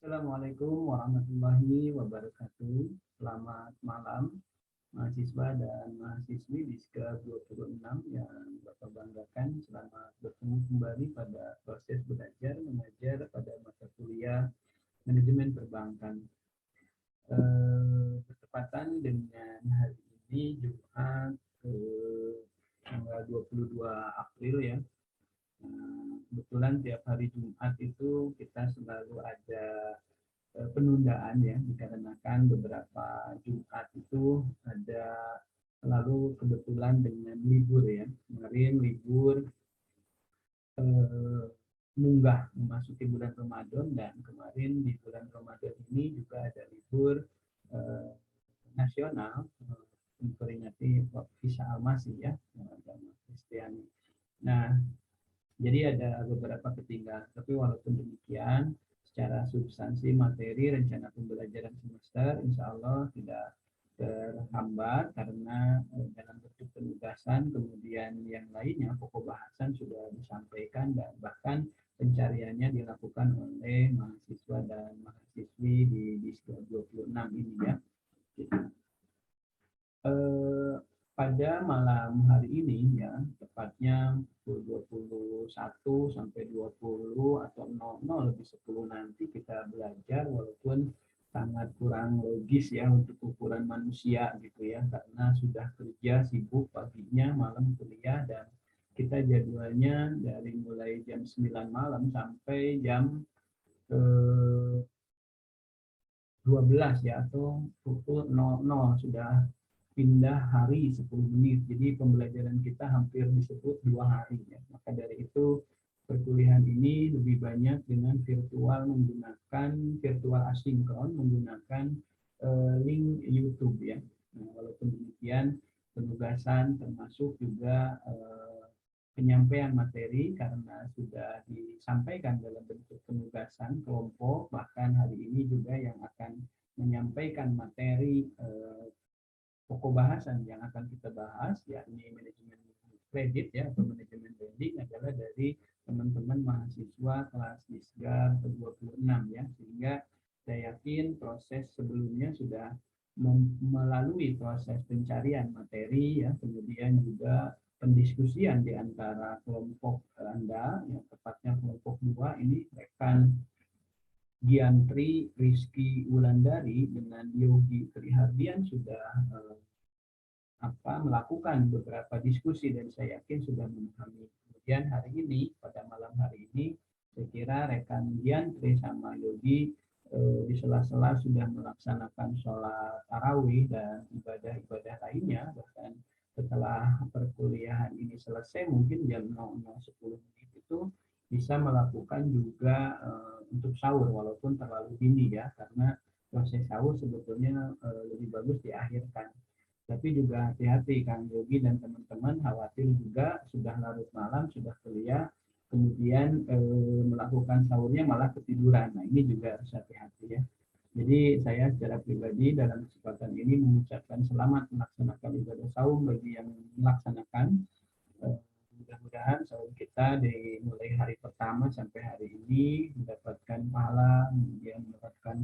Assalamualaikum warahmatullahi wabarakatuh. Selamat malam mahasiswa dan mahasiswi di SKA 26 yang Bapak banggakan. Selamat bertemu kembali pada proses belajar mengajar pada mata kuliah manajemen perbankan. Bertepatan dengan hari ini Jumat tanggal 22 April ya. Kebetulan tiap hari Jumat itu kita selalu ada penundaan ya, dikarenakan beberapa Jumat itu ada selalu kebetulan dengan libur ya. Kemarin libur munggah memasuki bulan Ramadan, dan kemarin di bulan Ramadan ini juga ada libur nasional memperingati Isa Al-Masih ya, agama Kristiani. Nah, jadi ada beberapa ketinggalan, tapi walaupun demikian, secara substansi materi rencana pembelajaran semester insya Allah tidak terhambat karena dalam bentuk penugasan, kemudian yang lainnya pokok bahasan sudah disampaikan dan bahkan pencariannya dilakukan oleh mahasiswa dan mahasiswi di Diska 26 ini ya. Pada malam hari ini ya, tepatnya pukul 21 sampai 20 atau 00 lebih 10 nanti kita belajar, walaupun sangat kurang logis ya untuk ukuran manusia gitu ya, karena sudah kerja sibuk paginya, malam kuliah, dan kita jadwalnya dari mulai jam 9 malam sampai jam 12 ya, atau pukul 00 sudah pindah hari 10 menit. Jadi pembelajaran kita hampir disebut 2 hari ya. Maka dari itu perkuliahan ini lebih banyak dengan menggunakan virtual asinkron, menggunakan link YouTube ya. Nah, walaupun demikian penugasan termasuk juga penyampaian materi karena sudah disampaikan dalam bentuk penugasan kelompok, bahkan hari ini juga yang akan menyampaikan materi pokok bahasan yang akan kita bahas, yakni manajemen kredit ya, atau manajemen lending, adalah dari teman-teman mahasiswa kelas Disgar 26 ya, sehingga saya yakin proses sebelumnya sudah melalui proses pencarian materi ya, kemudian juga pendiskusian di antara kelompok Anda, yang tepatnya kelompok 2 ini rekan Giantri Rizky Wulandari dengan Yogi Trihardian sudah melakukan beberapa diskusi dan saya yakin sudah memahami. Kemudian hari ini, pada malam hari ini, saya kira rekan Giantri sama Yogi di sela-sela sudah melaksanakan sholat tarawih dan ibadah-ibadah lainnya, bahkan setelah perkuliahan ini selesai mungkin jam 00.10 itu bisa melakukan juga untuk sahur, walaupun terlalu dini ya, karena proses sahur sebetulnya lebih bagus diakhirkan. Tapi juga hati-hati Kang Yogi dan teman-teman, khawatir juga sudah larut malam, sudah kuliah, kemudian melakukan sahurnya malah ketiduran. Nah, ini juga harus hati-hati ya. Jadi saya secara pribadi dalam kesempatan ini mengucapkan selamat melaksanakan ibadah saum bagi yang melaksanakan. Mudah-mudahan saum kita dari mulai hari pertama sampai hari ini mendapatkan pahala, kemudian mendapatkan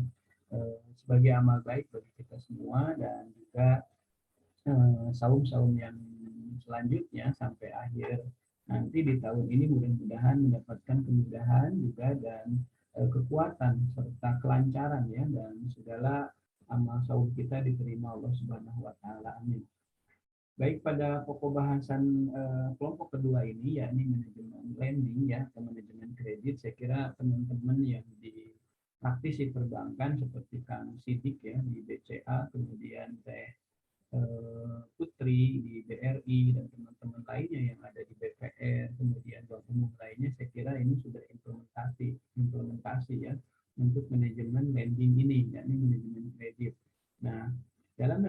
sebagai amal baik bagi kita semua, dan juga saum-saum yang selanjutnya sampai akhir nanti di tahun ini mudah-mudahan mendapatkan kemudahan juga dan kekuatan serta kelancaran ya, dan segala amal saum kita diterima Allah Subhanahu wa taala. Amin. Baik, pada pokok bahasan kelompok kedua ini yakni manajemen lending ya, atau manajemen kredit, saya kira teman-teman yang di praktisi perbankan seperti Kang Sidik ya di BCA, kemudian Teh Putri di BRI, dan teman-teman lainnya yang ada di BPR, kemudian bank umum lainnya, saya kira ini sudah implementasi ya untuk manajemen lending ini, yakni manajemen kredit. Nah, dalam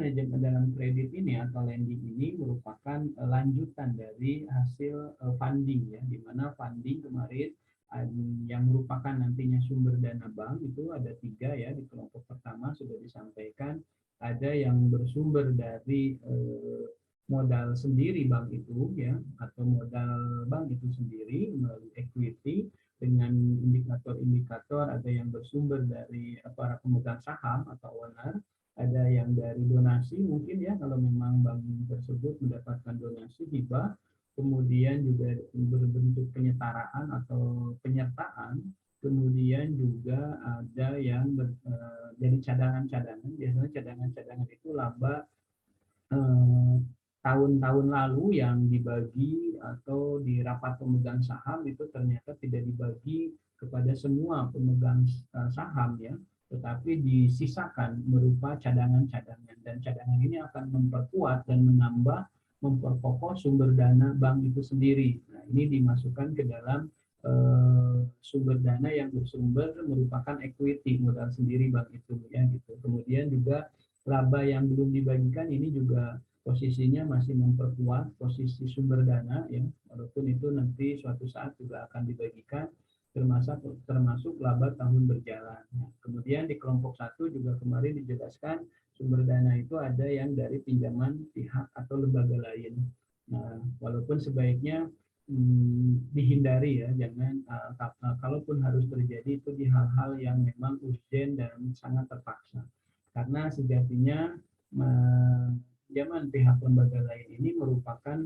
kredit ini atau lending ini merupakan lanjutan dari hasil funding ya, di mana funding kemarin yang merupakan nantinya sumber dana bank itu ada 3 ya. Di kelompok pertama sudah disampaikan ada yang bersumber dari modal sendiri bank itu ya, atau modal bank itu sendiri melalui equity dengan indikator-indikator, ada yang bersumber dari para pemegang saham atau owner, ada yang dari donasi mungkin ya kalau memang bank tersebut mendapatkan donasi hibah, kemudian juga berbentuk penyetaraan atau penyertaan, kemudian juga ada yang jadi cadangan-cadangan. Biasanya cadangan-cadangan itu laba tahun-tahun lalu yang dibagi atau di rapat pemegang saham itu ternyata tidak dibagi kepada semua pemegang saham ya, tetapi disisakan berupa cadangan-cadangan, dan cadangan ini akan memperkuat dan menambah, memperkokoh sumber dana bank itu sendiri. Nah, ini dimasukkan ke dalam sumber dana yang bersumber merupakan equity, modal sendiri bank itu ya gitu. Kemudian juga laba yang belum dibagikan ini juga posisinya masih memperkuat posisi sumber dana ya, walaupun itu nanti suatu saat juga akan dibagikan, termasuk laba tahun berjalan. Nah, kemudian di kelompok 1 juga kemarin dijelaskan sumber dana itu ada yang dari pinjaman pihak atau lembaga lain. Nah, walaupun sebaiknya dihindari ya, jangan kalaupun harus terjadi itu di hal-hal yang memang urgent dan sangat terpaksa. Karena sejatinya pinjaman pihak lembaga lain ini merupakan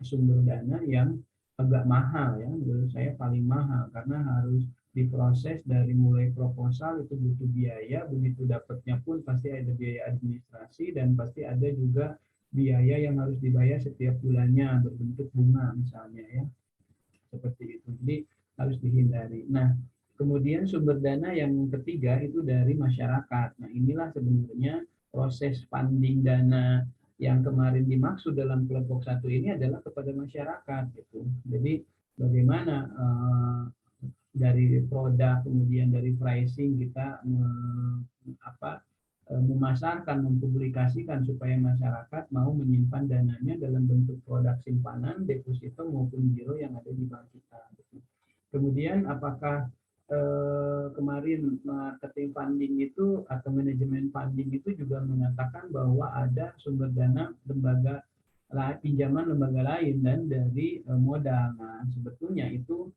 sumber dana yang agak mahal ya, menurut saya paling mahal, karena harus diproses dari mulai proposal itu butuh biaya, begitu dapatnya pun pasti ada biaya administrasi dan pasti ada juga biaya yang harus dibayar setiap bulannya berbentuk bunga misalnya ya, seperti itu. Jadi harus dihindari. Nah, kemudian sumber dana yang ketiga itu dari masyarakat. Nah, inilah sebenarnya proses funding dana yang kemarin dimaksud dalam kelompok 1 ini adalah kepada masyarakat gitu. Jadi bagaimana dari produk, kemudian dari pricing kita memasarkan, mempublikasikan supaya masyarakat mau menyimpan dananya dalam bentuk produk simpanan, deposito maupun giro yang ada di bank kita. Kemudian apakah kemarin marketing funding itu atau manajemen funding itu juga mengatakan bahwa ada sumber dana lembaga pinjaman lembaga lain dan dari modal. Nah, sebetulnya itu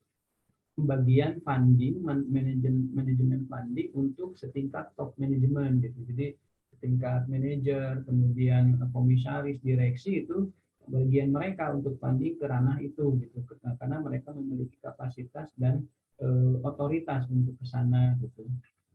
bagian funding, manajemen funding untuk setingkat top manajemen gitu. Jadi setingkat manajer, kemudian komisaris, direksi itu bagian mereka untuk funding ke ranah itu gitu. Karena mereka memiliki kapasitas dan otoritas untuk ke sana gitu.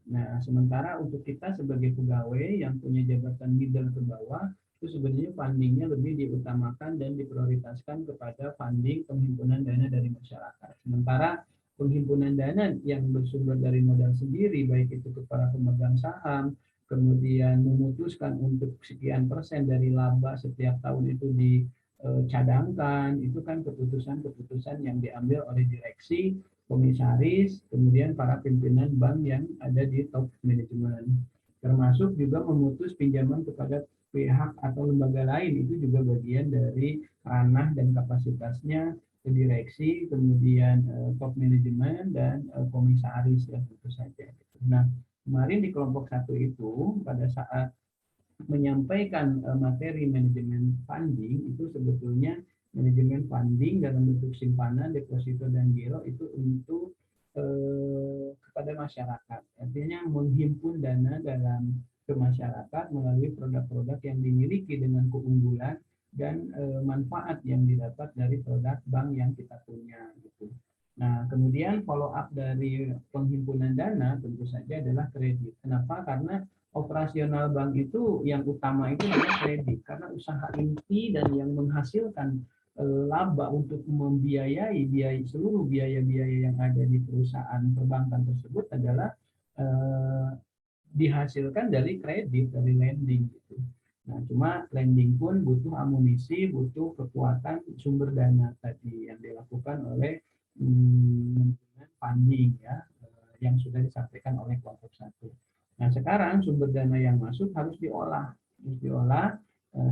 Nah, sementara untuk kita sebagai pegawai yang punya jabatan middle ke bawah, itu sebenarnya fundingnya lebih diutamakan dan diprioritaskan kepada funding penghimpunan dana dari masyarakat. Sementara penghimpunan dana yang bersumber dari modal sendiri, baik itu kepada pemegang saham, kemudian memutuskan untuk sekian persen dari laba setiap tahun itu dicadangkan, itu kan keputusan-keputusan yang diambil oleh direksi, komisaris, kemudian para pimpinan bank yang ada di top manajemen. Termasuk juga memutus pinjaman kepada pihak atau lembaga lain, itu juga bagian dari ranah dan kapasitasnya direksi, kemudian top manajemen dan komisaris ya tentu saja. Nah, kemarin di kelompok 1 itu pada saat menyampaikan materi manajemen funding itu sebetulnya manajemen funding dalam bentuk simpanan, deposito dan giro itu untuk kepada masyarakat. Artinya menghimpun dana dalam ke masyarakat melalui produk-produk yang dimiliki dengan keunggulan dan manfaat yang didapat dari produk bank yang kita punya gitu. Nah, kemudian follow up dari penghimpunan dana tentu saja adalah kredit. Kenapa? Karena operasional bank itu yang utama itu adalah kredit, karena usaha inti dan yang menghasilkan laba untuk membiayai seluruh biaya-biaya yang ada di perusahaan perbankan tersebut adalah dihasilkan dari kredit, dari lending gitu. Nah, cuma lending pun butuh amunisi, butuh kekuatan sumber dana tadi yang dilakukan oleh funding ya, yang sudah disampaikan oleh kelompok 1. Nah, sekarang sumber dana yang masuk harus diolah.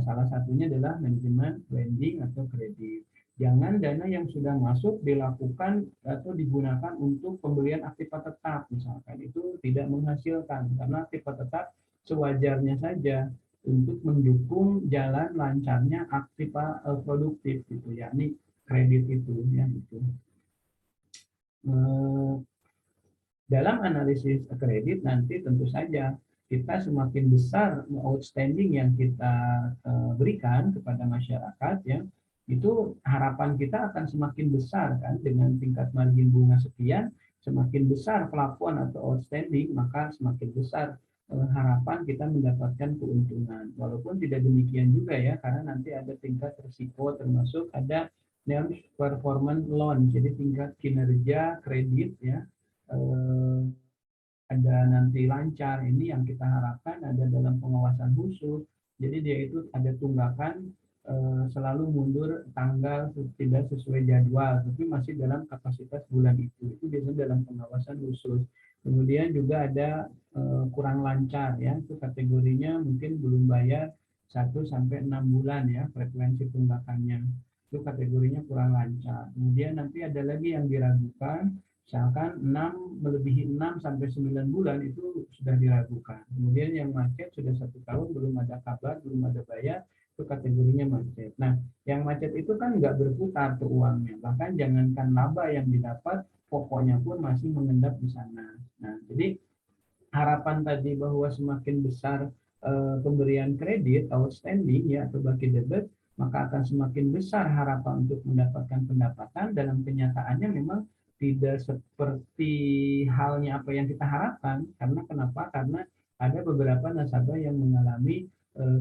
Salah satunya adalah manajemen lending atau kredit. Jangan dana yang sudah masuk dilakukan atau digunakan untuk pembelian aktiva tetap misalkan, itu tidak menghasilkan, karena aktiva tetap sewajarnya saja untuk mendukung jalan lancarnya aktiva produktif gitu, yakni kredit itu ya gitu. Dalam analisis kredit nanti tentu saja kita semakin besar outstanding yang kita berikan kepada masyarakat, ya, itu harapan kita akan semakin besar kan, dengan tingkat margin bunga sekian, semakin besar plafon atau outstanding, maka semakin besar harapan kita mendapatkan keuntungan. Walaupun tidak demikian juga ya, karena nanti ada tingkat risiko, termasuk ada non performance loan, jadi tingkat kinerja kredit, ya, ada nanti lancar, ini yang kita harapkan ada dalam pengawasan khusus. Jadi dia itu ada tunggakan selalu mundur tanggal tidak sesuai jadwal, tapi masih dalam kapasitas bulan itu biasanya dalam pengawasan khusus. Kemudian juga ada kurang lancar, ya, itu kategorinya mungkin belum bayar 1-6 bulan, ya, frekuensi tunggakannya itu kategorinya kurang lancar. Kemudian nanti ada lagi yang diragukan, misalkan 6-9 bulan itu sudah diragukan. Kemudian yang macet sudah 1 tahun belum ada kabar, belum ada bayar, itu kategorinya macet. Nah, yang macet itu kan nggak berputar ke uangnya, bahkan jangankan laba yang didapat, pokoknya pun masih mengendap di sana. Nah, jadi harapan tadi bahwa semakin besar pemberian kredit outstanding, ya, atau baki debit, maka akan semakin besar harapan untuk mendapatkan pendapatan. Dalam kenyataannya memang tidak seperti halnya apa yang kita harapkan. Karena kenapa? Karena ada beberapa nasabah yang mengalami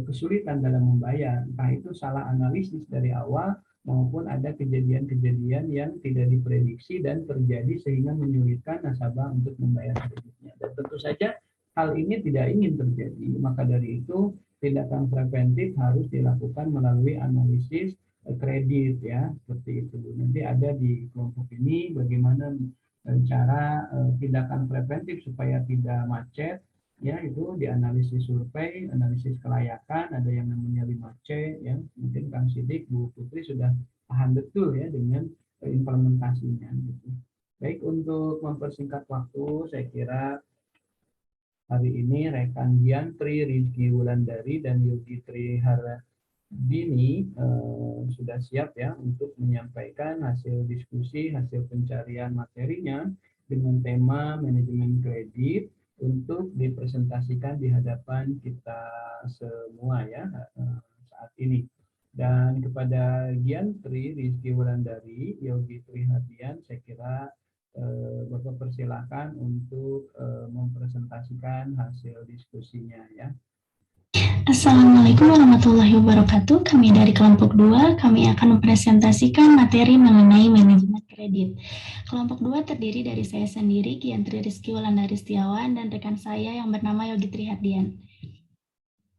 kesulitan dalam membayar. Entah itu salah analisis dari awal, maupun ada kejadian-kejadian yang tidak diprediksi dan terjadi sehingga menyulitkan nasabah untuk membayar kreditnya. Dan tentu saja hal ini tidak ingin terjadi. Maka dari itu tindakan preventif harus dilakukan melalui analisis kredit, ya, seperti itu. Nanti ada di kelompok ini bagaimana cara tindakan preventif supaya tidak macet, ya, itu dianalisis survei, analisis kelayakan, ada yang namanya 5C, ya, mungkin Kang Sidik, Bu Putri sudah paham betul ya dengan implementasinya, gitu. Baik, untuk mempersingkat waktu, saya kira hari ini rekan Diantri, Rizky Wulandari, dan Yogi Trihardini sudah siap ya untuk menyampaikan hasil diskusi, hasil pencarian materinya dengan tema manajemen kredit untuk dipresentasikan di hadapan kita semua, ya, saat ini. Dan kepada Giantri, Rizky Wulandari, Yogi Trihardian, saya kira Bapak persilakan untuk mempresentasikan hasil diskusinya, ya. Assalamualaikum warahmatullahi wabarakatuh. Kami dari kelompok 2, kami akan mempresentasikan materi mengenai manajemen kredit. Kelompok 2 terdiri dari saya sendiri, Giantri Rizky Wulandari Setiawan, dan rekan saya yang bernama Yogi Trihardian.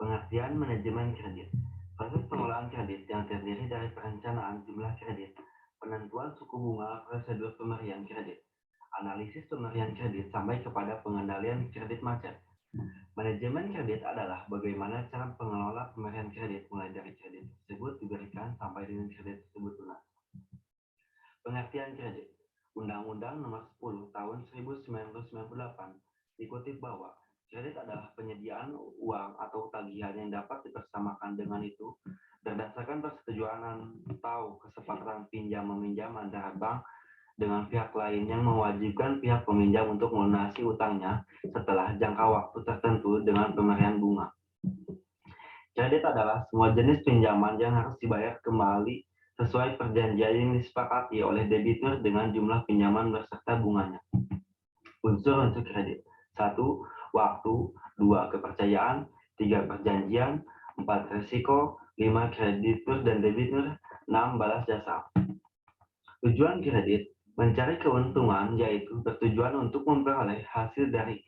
Pengertian manajemen kredit. Proses pengelolaan kredit yang terdiri dari perencanaan jumlah kredit, penentuan suku bunga, prosedur pemberian kredit, analisis pemberian kredit, sampai kepada pengendalian kredit macet. Manajemen kredit adalah bagaimana cara pengelola pemberian kredit mulai dari kredit tersebut diberikan sampai dengan kredit tersebut lunas. Pengertian kredit. Undang-Undang Nomor 10 Tahun 1998 dikutip bahwa kredit adalah penyediaan uang atau tagihan yang dapat dipersamakan dengan itu berdasarkan persetujuan atau kesepakatan pinjam-meminjam antara bank dengan pihak lain yang mewajibkan pihak peminjam untuk melunasi utangnya setelah jangka waktu tertentu dengan pemberian bunga. Kredit adalah semua jenis pinjaman yang harus dibayar kembali sesuai perjanjian yang disepakati oleh debitur dengan jumlah pinjaman beserta bunganya. Unsur-unsur kredit. 1. Waktu. 2. Kepercayaan. 3. Perjanjian. 4. Risiko. 5. Kreditur dan debitur. 6. Balas jasa. Tujuan kredit. Mencari keuntungan, yaitu bertujuan untuk memperoleh hasil dari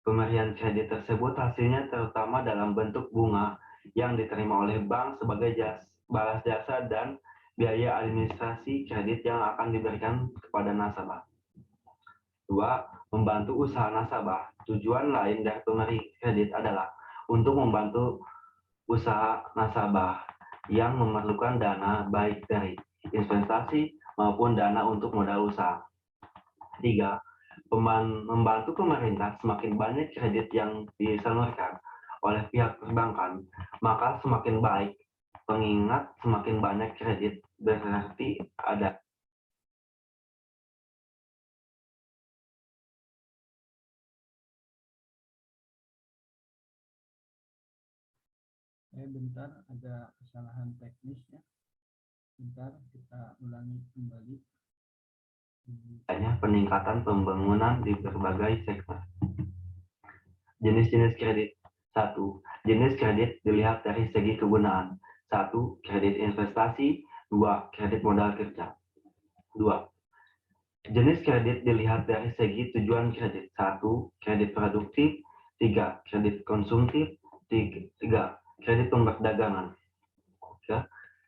pemberian kredit tersebut. Hasilnya terutama dalam bentuk bunga yang diterima oleh bank sebagai balas jasa dan biaya administrasi kredit yang akan diberikan kepada nasabah. 2. Membantu usaha nasabah. Tujuan lain dari pemberi kredit adalah untuk membantu usaha nasabah yang memerlukan dana baik dari investasi maupun dana untuk modal usaha. 3. Membantu pemerintah. Semakin banyak kredit yang disalurkan oleh pihak perbankan, maka semakin baik. Pengingat semakin banyak kredit berarti ada bentar, ada kesalahan teknis ya. Bentar, kita ulangi kembali. Adanya peningkatan pembangunan di berbagai sektor. Jenis-jenis kredit. 1. Jenis kredit dilihat dari segi kegunaan. 1. Kredit investasi. 2. Kredit modal kerja. 2. Jenis kredit dilihat dari segi tujuan kredit. 1. Kredit produktif. 3. Kredit konsumtif. 3. Kredit perdagangan. 3.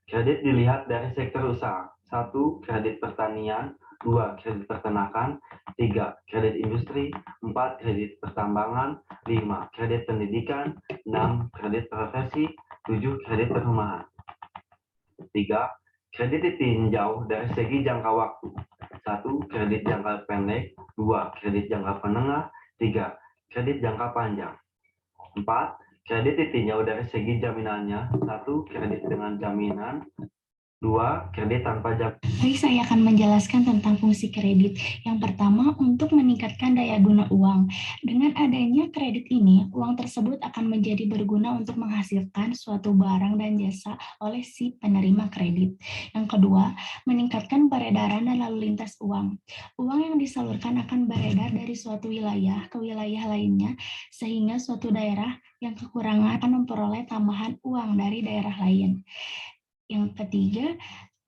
Kredit dilihat dari sektor usaha. 1. Kredit pertanian. 2. Kredit peternakan. 3. Kredit industri. 4. Kredit pertambangan. 5. Kredit pendidikan. 6. Kredit profesi. 7. Kredit perumahan. 3. Kredit ditinjau dari segi jangka waktu. 1. Kredit jangka pendek. 2. Kredit jangka menengah. 3. Kredit jangka panjang. 4. Kredit ditinjau dari segi jaminannya. 1. Kredit dengan jaminan. 2. Kredit tanpa jaminan. Baik, saya akan menjelaskan tentang fungsi kredit. Yang pertama, untuk meningkatkan daya guna uang. Dengan adanya kredit ini, uang tersebut akan menjadi berguna untuk menghasilkan suatu barang dan jasa oleh si penerima kredit. Yang kedua, meningkatkan peredaran dan lalu lintas uang. Uang yang disalurkan akan beredar dari suatu wilayah ke wilayah lainnya, sehingga suatu daerah yang kekurangan akan memperoleh tambahan uang dari daerah lain. Yang ketiga,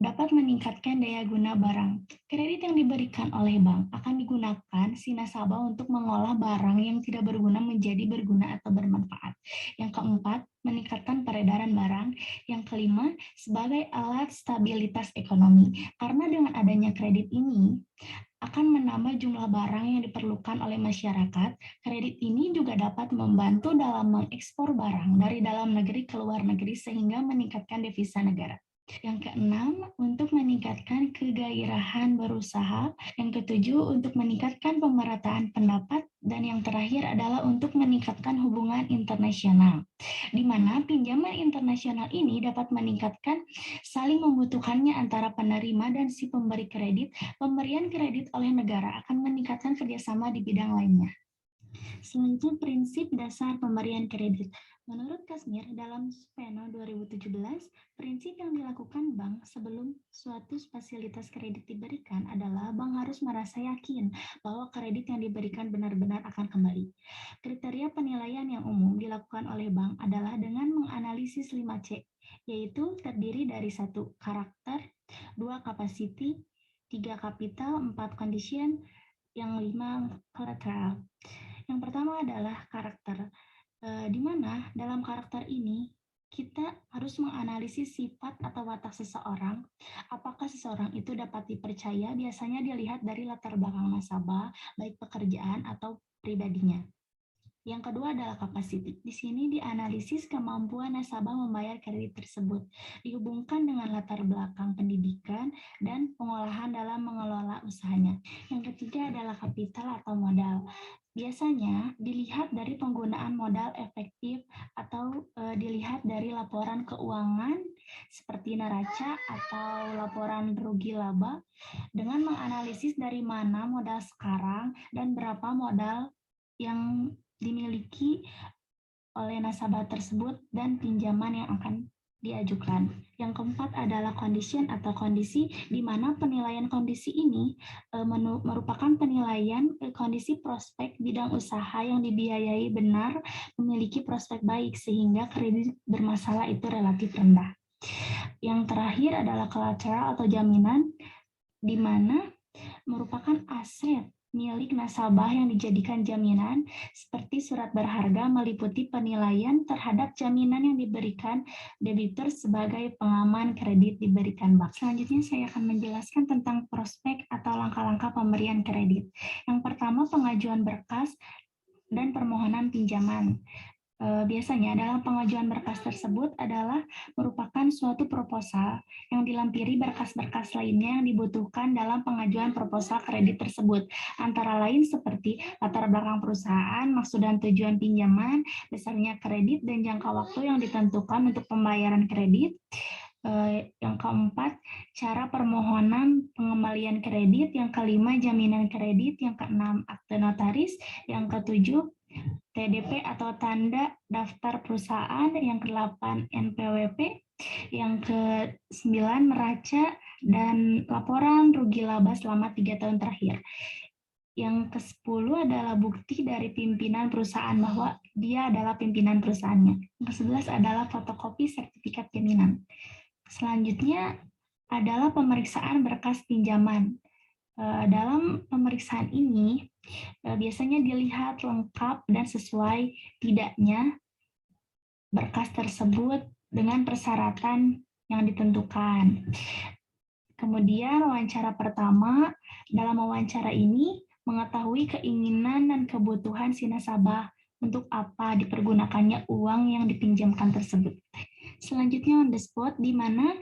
dapat meningkatkan daya guna barang. Kredit yang diberikan oleh bank akan digunakan si nasabah untuk mengolah barang yang tidak berguna menjadi berguna atau bermanfaat. Yang keempat, meningkatkan peredaran barang. Yang kelima, sebagai alat stabilitas ekonomi. Karena dengan adanya kredit ini, akan menambah jumlah barang yang diperlukan oleh masyarakat. Kredit ini juga dapat membantu dalam mengekspor barang dari dalam negeri ke luar negeri sehingga meningkatkan devisa negara. Yang keenam, untuk meningkatkan kegairahan berusaha. Yang ketujuh, untuk meningkatkan pemerataan pendapat. Dan yang terakhir adalah untuk meningkatkan hubungan internasional, di mana pinjaman internasional ini dapat meningkatkan saling membutuhkannya antara penerima dan si pemberi kredit. Pemberian kredit oleh negara akan meningkatkan kerjasama di bidang lainnya. Selanjutnya, prinsip dasar pemberian kredit. Menurut Kasmir, dalam Speno 2017, prinsip yang dilakukan bank sebelum suatu fasilitas kredit diberikan adalah bank harus merasa yakin bahwa kredit yang diberikan benar-benar akan kembali. Kriteria penilaian yang umum dilakukan oleh bank adalah dengan menganalisis 5C, yaitu terdiri dari 1. Karakter, 2. Capacity, 3. Capital, 4. Condition, yang 5. Collateral. Yang pertama adalah karakter, di mana dalam karakter ini kita harus menganalisis sifat atau watak seseorang. Apakah seseorang itu dapat dipercaya? Biasanya dilihat dari latar belakang nasabah, baik pekerjaan atau pribadinya. Yang kedua adalah capacity. Di sini dianalisis kemampuan nasabah membayar kredit tersebut, dihubungkan dengan latar belakang pendidikan dan pengolahan dalam mengelola usahanya. Yang ketiga adalah kapital atau modal. Biasanya dilihat dari penggunaan modal efektif atau dilihat dari laporan keuangan seperti neraca atau laporan rugi laba, dengan menganalisis dari mana modal sekarang dan berapa modal yang dimiliki oleh nasabah tersebut dan pinjaman yang akan diajukan. Yang keempat adalah condition atau kondisi, di mana penilaian kondisi ini merupakan penilaian kondisi prospek bidang usaha yang dibiayai benar, memiliki prospek baik sehingga kredit bermasalah itu relatif rendah. Yang terakhir adalah collateral atau jaminan, di mana merupakan aset milik nasabah yang dijadikan jaminan seperti surat berharga, meliputi penilaian terhadap jaminan yang diberikan debitur sebagai pengaman kredit diberikan bank. Selanjutnya saya akan menjelaskan tentang prospek atau langkah-langkah pemberian kredit. Yang pertama, pengajuan berkas dan permohonan pinjaman. Biasanya dalam pengajuan berkas tersebut adalah merupakan suatu proposal yang dilampiri berkas-berkas lainnya yang dibutuhkan dalam pengajuan proposal kredit tersebut, antara lain seperti latar belakang perusahaan, maksud dan tujuan pinjaman, besarnya kredit, dan jangka waktu yang ditentukan untuk pembayaran kredit. Yang keempat, cara permohonan pengembalian kredit. Yang kelima, jaminan kredit. Yang keenam, akte notaris. Yang ketujuh, TDP atau tanda daftar perusahaan, yang ke-8 NPWP, yang ke-9 neraca, dan laporan rugi laba selama 3 tahun terakhir. Yang ke-10 adalah bukti dari pimpinan perusahaan bahwa dia adalah pimpinan perusahaannya. Yang ke-11 adalah fotokopi sertifikat jaminan. Selanjutnya adalah pemeriksaan berkas pinjaman. Dalam pemeriksaan ini biasanya dilihat lengkap dan sesuai tidaknya berkas tersebut dengan persyaratan yang ditentukan. Kemudian wawancara pertama, dalam wawancara ini mengetahui keinginan dan kebutuhan si nasabah untuk apa dipergunakannya uang yang dipinjamkan tersebut. Selanjutnya on the spot, di mana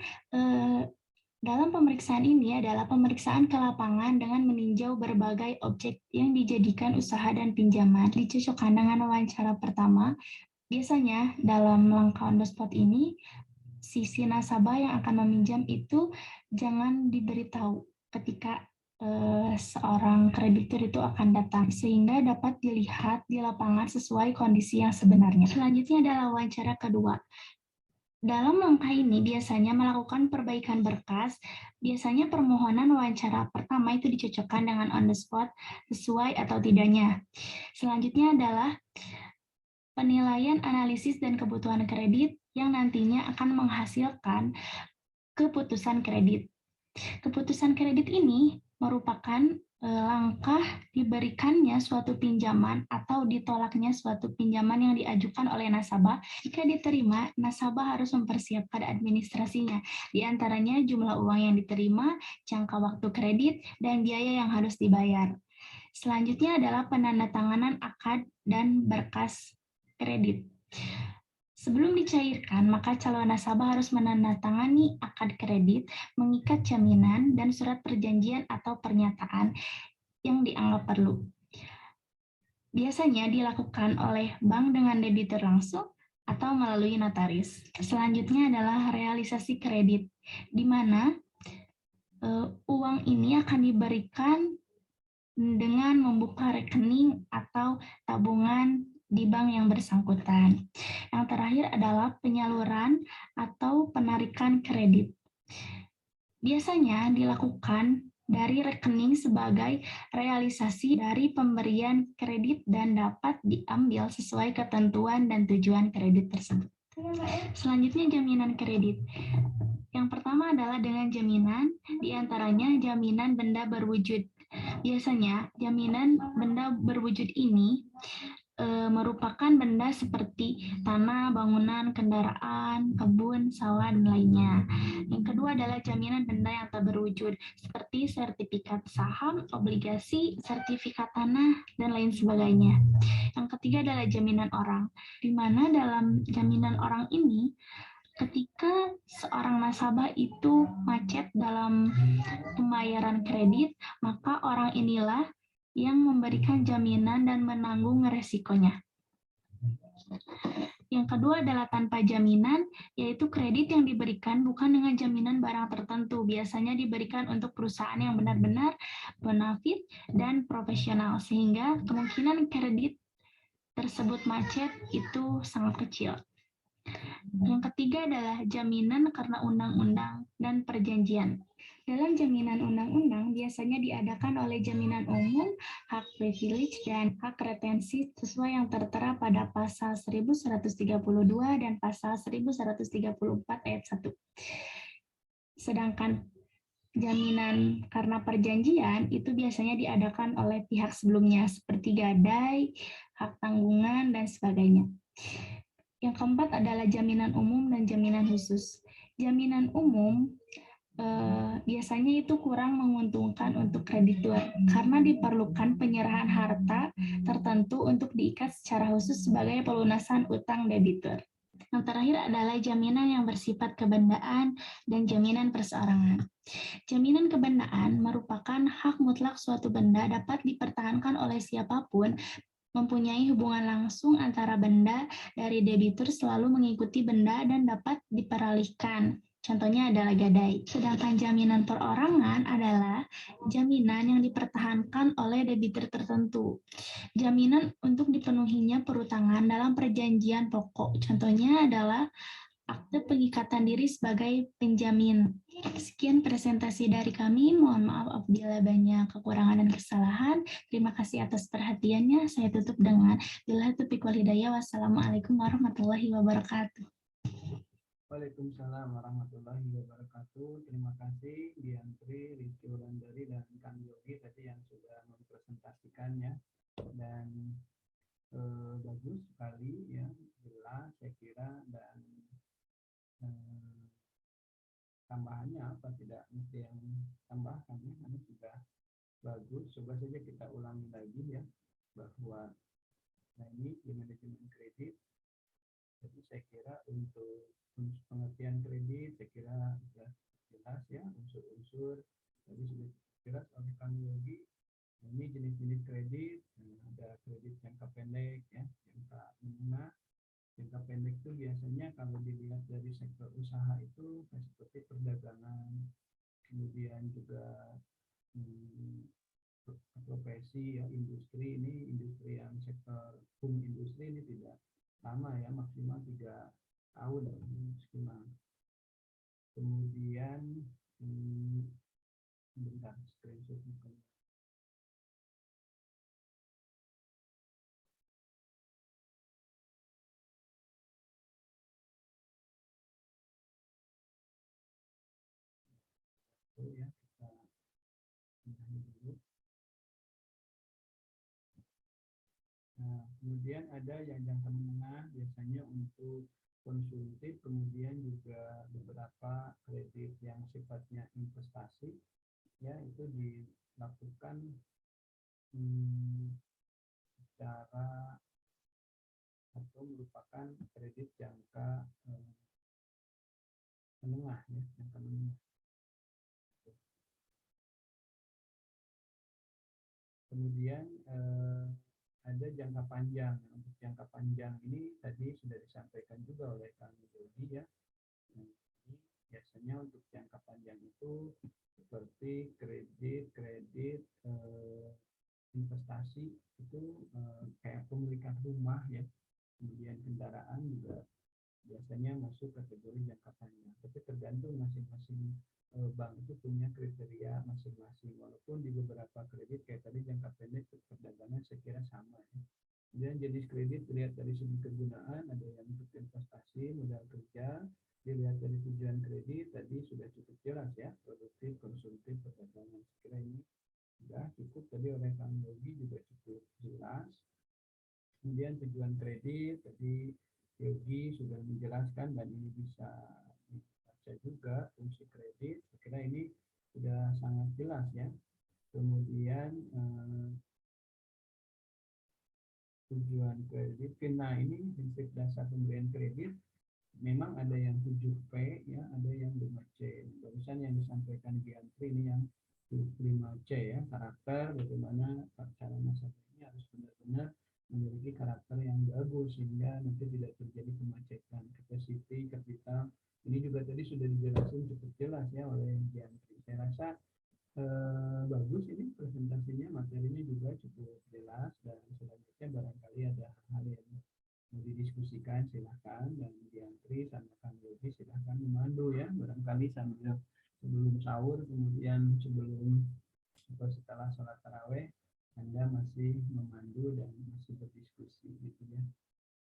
dalam pemeriksaan ini adalah pemeriksaan ke lapangan dengan meninjau berbagai objek yang dijadikan usaha dan pinjaman. Dicocokkan dengan wawancara pertama, biasanya dalam langkah on the spot ini, sisi nasabah yang akan meminjam itu jangan diberitahu ketika seorang kreditur itu akan datang, sehingga dapat dilihat di lapangan sesuai kondisi yang sebenarnya. Selanjutnya adalah wawancara kedua. Dalam langkah ini biasanya melakukan perbaikan berkas, biasanya permohonan wawancara pertama itu dicocokkan dengan on the spot sesuai atau tidaknya. Selanjutnya adalah penilaian analisis dan kebutuhan kredit yang nantinya akan menghasilkan keputusan kredit. Keputusan kredit ini merupakan langkah diberikannya suatu pinjaman atau ditolaknya suatu pinjaman yang diajukan oleh nasabah. Jika diterima, nasabah harus mempersiapkan administrasinya, di antaranya jumlah uang yang diterima, jangka waktu kredit, dan biaya yang harus dibayar. Selanjutnya adalah penandatanganan akad dan berkas kredit. Sebelum dicairkan, maka calon nasabah harus menandatangani akad kredit, mengikat jaminan, dan surat perjanjian atau pernyataan yang dianggap perlu. Biasanya dilakukan oleh bank dengan debitur langsung atau melalui notaris. Selanjutnya adalah realisasi kredit, di mana uang ini akan diberikan dengan membuka rekening atau tabungan di bank yang bersangkutan. Yang terakhir adalah penyaluran atau penarikan kredit. Biasanya dilakukan dari rekening sebagai realisasi dari pemberian kredit dan dapat diambil sesuai ketentuan dan tujuan kredit tersebut. Selanjutnya jaminan kredit. Yang pertama adalah dengan jaminan, diantaranya jaminan benda berwujud. Biasanya jaminan benda berwujud ini merupakan benda seperti tanah, bangunan, kendaraan, kebun, sawah, dan lainnya. Yang kedua adalah jaminan benda yang tak berwujud, seperti sertifikat saham, obligasi, sertifikat tanah, dan lain sebagainya. Yang ketiga adalah jaminan orang, di mana dalam jaminan orang ini, ketika seorang nasabah itu macet dalam pembayaran kredit, maka orang inilah yang memberikan jaminan dan menanggung resikonya. Yang kedua adalah tanpa jaminan, yaitu kredit yang diberikan bukan dengan jaminan barang tertentu. Biasanya diberikan untuk perusahaan yang benar-benar bonafit dan profesional, sehingga kemungkinan kredit tersebut macet itu sangat kecil. Yang ketiga adalah jaminan karena undang-undang dan perjanjian. Dalam jaminan undang-undang biasanya diadakan oleh jaminan umum, hak privilege, dan hak retensi sesuai yang tertera pada pasal 1132 dan pasal 1134 ayat 1. Sedangkan jaminan karena perjanjian itu biasanya diadakan oleh pihak sebelumnya seperti gadai, hak tanggungan, dan sebagainya. Yang keempat adalah jaminan umum dan jaminan khusus. Jaminan umum biasanya itu kurang menguntungkan untuk kreditur karena diperlukan penyerahan harta tertentu untuk diikat secara khusus sebagai pelunasan utang debitur. Yang terakhir adalah jaminan yang bersifat kebendaan dan jaminan perseorangan. Jaminan kebendaan merupakan hak mutlak suatu benda dapat dipertahankan oleh siapapun, mempunyai hubungan langsung antara benda dari debitur selalu mengikuti benda dan dapat diperalihkan. Contohnya adalah gadai. Sedangkan jaminan perorangan adalah jaminan yang dipertahankan oleh debitur tertentu. Jaminan untuk dipenuhinya perutangan dalam perjanjian pokok. Contohnya adalah akte pengikatan diri sebagai penjamin. Sekian presentasi dari kami. Mohon maaf apabila banyak kekurangan dan kesalahan. Terima kasih atas perhatiannya. Saya tutup dengan billahi taufiq wal hidayah. Wassalamualaikum warahmatullahi wabarakatuh. Waalaikumsalam warahmatullahi wabarakatuh. Terima kasih Diantri, Rizky Wulandari, dan Kang Yogi tadi yang sudah mempresentasikannya. Dan bagus sekali ya, jelas saya kira, dan tambahannya apa tidak mesti yang tambahkan ya, karena sudah bagus. Coba saja kita ulangi lagi ya, bahwa nah ini di manajemen kredit. Jadi saya kira untuk pengertian kredit saya kira sudah jelas ya, unsur-unsur tadi sudah jelas oleh Kang Yogi. Ini jenis-jenis kredit, ada kredit jangka pendek ya, jangka menengah. Jangka pendek itu biasanya kalau dilihat dari sektor usaha itu seperti perdagangan, kemudian juga profesi ya, industri. Ini industri yang sektor home industri ini tidak lama ya, maksimal 3 tahun maksimal. Kemudian bentar, screenshot bukan. Ya, kita pindahin dulu. Nah, kemudian ada yang jangka menengah, biasanya untuk konsumtif, kemudian juga beberapa kredit yang sifatnya investasi, ya itu dilakukan secara atau merupakan kredit jangka menengah ya, jangka menengah. Kemudian ada jangka panjang. Untuk jangka panjang ini tadi sudah disampaikan juga oleh Kang Yogi ya. Nah, ini biasanya untuk jangka panjang itu seperti kredit investasi itu kayak pemilikan rumah ya, kemudian kendaraan juga biasanya masuk kategori jangka panjang. Tapi tergantung masing-masing bank itu punya kriteria masing-masing. Walaupun di beberapa kredit kayak tadi jangka pendek perdagangan saya kira sama ya. Kemudian jenis kredit dilihat dari segi kegunaan, ada yang untuk investasi, modal kerja. Dilihat dari tujuan kredit tadi sudah cukup jelas ya, produktif, konsumtif, perdagangan. Saya kira ini sudah cukup tadi oleh Kang Yogi juga cukup jelas. Kemudian tujuan kredit tadi Yogi sudah menjelaskan, dan ini bisa dibaca juga fungsi kredit. Saya kira ini sudah sangat jelas ya. Kemudian tujuan kredit. Nah, ini prinsip dasar pemberian kredit. Memang ada yang 7P ya, ada yang 5C. Barusan yang disampaikan Diantri ini yang 5C ya, karakter, bagaimana cara nasabahnya harus benar-benar memiliki karakter yang bagus sehingga nanti tidak terjadi kemacetan. Capacity, kapital, ini juga tadi sudah dijelasin cukup jelas ya oleh Diantri. Saya rasa bagus ini presentasinya, materinya juga cukup jelas, dan selanjutnya barangkali ada hal-hal yang mau didiskusikan silahkan, dan Diantri sama Kang Yogi silahkan memandu ya, barangkali sambil sebelum sahur, kemudian sebelum atau setelah sholat taraweh Anda masih memandu dan masih berdiskusi gitu ya.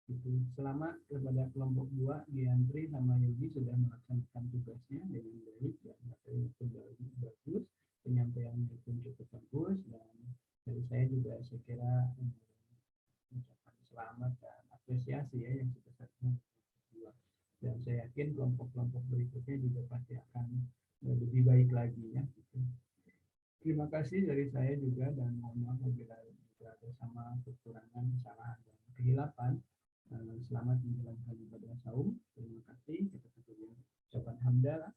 Itu selamat kepada kelompok 2, Diantri sama Yogi sudah melaksanakan tugasnya dengan baik dan materi pun bagus, penyampaiannya pun cukup bagus, dan dari saya juga saya kira mengucapkan selamat dan apresiasi ya yang sebesar-besarnya. Dan saya yakin kelompok-kelompok berikutnya juga pasti akan lebih baik lagi ya. Gitu. Terima kasih dari saya juga, dan mohon maaf apabila ada sama kekurangan, kesalahan, dan kehilapan. Selamat menjalankan ibadah saum. Terima kasih. Kita tutup ucapan hamdalah.